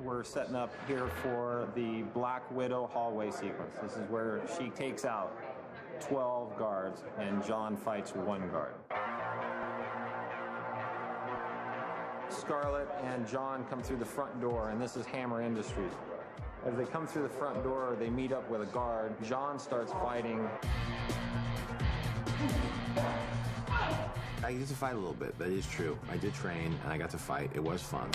We're setting up here for the Black Widow hallway sequence. This is where she takes out 12 guards and John fights one guard. Scarlett and John come through the front door, and this is Hammer Industries. As they come through the front door, they meet up with a guard. John starts fighting. I get to fight a little bit, that is true. I did train, and I got to fight. It was fun.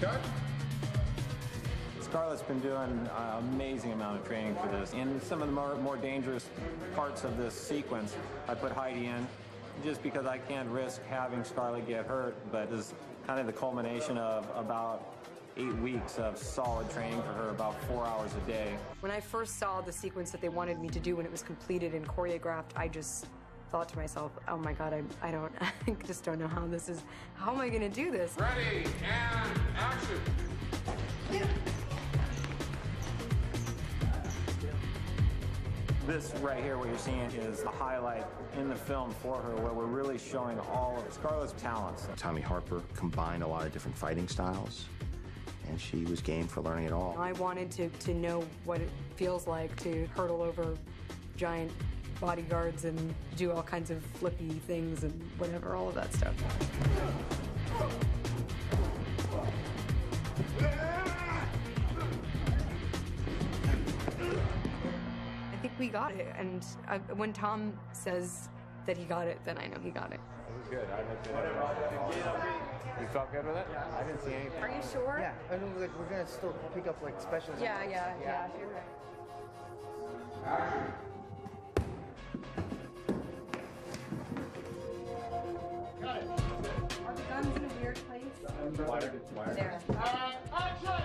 Cut. Scarlett's been doing an amazing amount of training for this. In some of the more dangerous parts of this sequence, I put Heidi in just because I can't risk having Scarlett get hurt, but this is kind of the culmination of about 8 weeks of solid training for her, about 4 hours a day. When I first saw the sequence that they wanted me to do when it was completed and choreographed, I just thought to myself, oh my God, I just don't know how this is, how am I gonna do this? Ready, and action. This right here, what you're seeing, is the highlight in the film for her, where we're really showing all of Scarlett's talents. Tommy Harper combined a lot of different fighting styles, and she was game for learning it all. I wanted to know what it feels like to hurdle over giant bodyguards and do all kinds of flippy things and whatever, all of that stuff. I think we got it, and when Tom says that he got it, then I know he got it. It was good. You felt good with it? I didn't see anything. Are you sure? Yeah, I know we're gonna still pick up like specials. Yeah, you're right. Got it. Are the guns in a weird place? Wired. There. Action.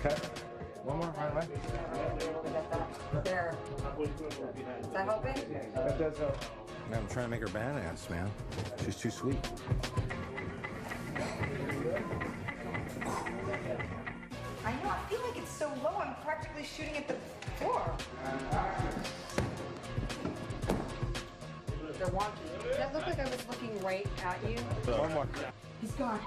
Cut. One more, right away. There. Is that helping? That does help. Man, I'm trying to make her badass, man. She's too sweet. I know, I feel like it's so low, I'm practically shooting at the floor. They're wonky. Did that look like I was looking right at you? One more. He's gone.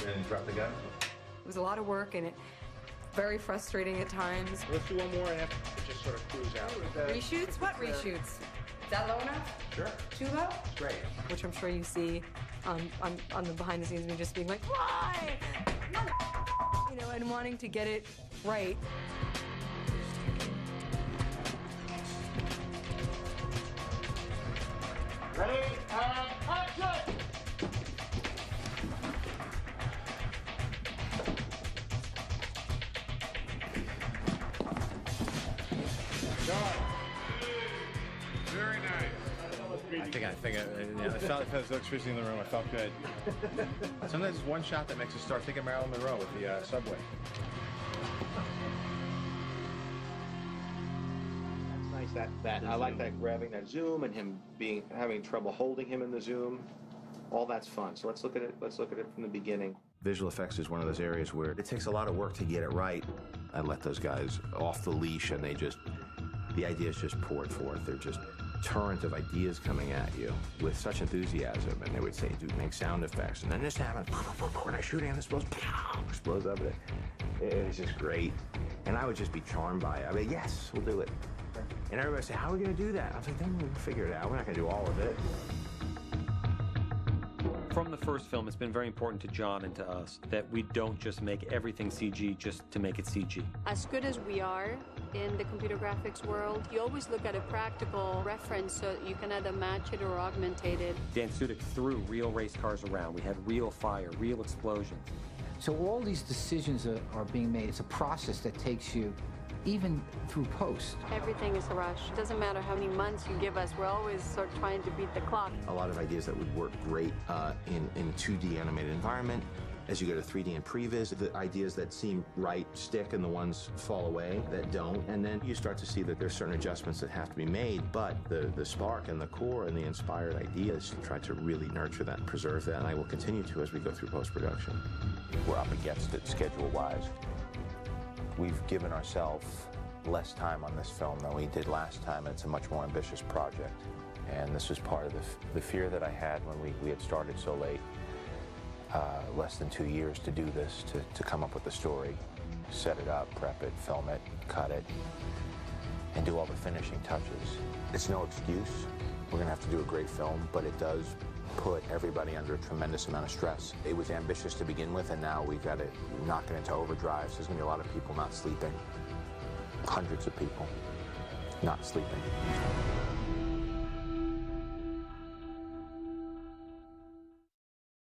And drop the gun. It was a lot of work and it very frustrating at times. Let's do one more and just sort of cruise out. Reshoots? What reshoots? Is that low enough? Sure. Too low? Great. Which I'm sure you see on the behind the scenes, me just being like, why? You know, and wanting to get it right. Ready, and action! Very nice. I felt if there's electricity in the room, I felt good. Sometimes it's one shot that makes us start thinking Marilyn Monroe with the subway. That's nice. That I like that grabbing that zoom and him having trouble holding him in the zoom. All that's fun. So let's look at it. Let's look at it from the beginning. Visual effects is one of those areas where it takes a lot of work to get it right. I let those guys off the leash, and the ideas just poured forth. They're just torrent of ideas coming at you with such enthusiasm, and they would say, dude, make sound effects, and then this happens, and I shoot, and this explodes up. It was just great, and I would just be charmed by it. I mean, yes, we'll do it. And everybody would say, how are we going to do that? I was like, then we'll figure it out. We're not going to do all of it. From the first film, it's been very important to John and to us that we don't just make everything CG just to make it CG. As good as we are in the computer graphics world, you always look at a practical reference so you can either match it or augmentate it. Dan Sudik threw real race cars around. We had real fire, real explosions. So all these decisions are being made. It's a process that takes you even through post. Everything is a rush. It doesn't matter how many months you give us, we're always sort of trying to beat the clock. A lot of ideas that would work great in 2D animated environment. As you go to 3D and previs, the ideas that seem right stick and the ones fall away that don't. And then you start to see that there's certain adjustments that have to be made, but the spark and the core and the inspired ideas, try to really nurture that and preserve that, and I will continue to as we go through post-production. We're up against it schedule-wise. We've given ourselves less time on this film than we did last time, and it's a much more ambitious project. And this was part of the fear that I had when we had started so late. Less than 2 years to do this, to come up with the story, set it up, prep it, film it, cut it, and do all the finishing touches. It's no excuse. We're gonna have to do a great film, but it does put everybody under a tremendous amount of stress. It was ambitious to begin with, and now we've got to knock it into overdrive. So there's gonna be a lot of people not sleeping. Hundreds of people not sleeping.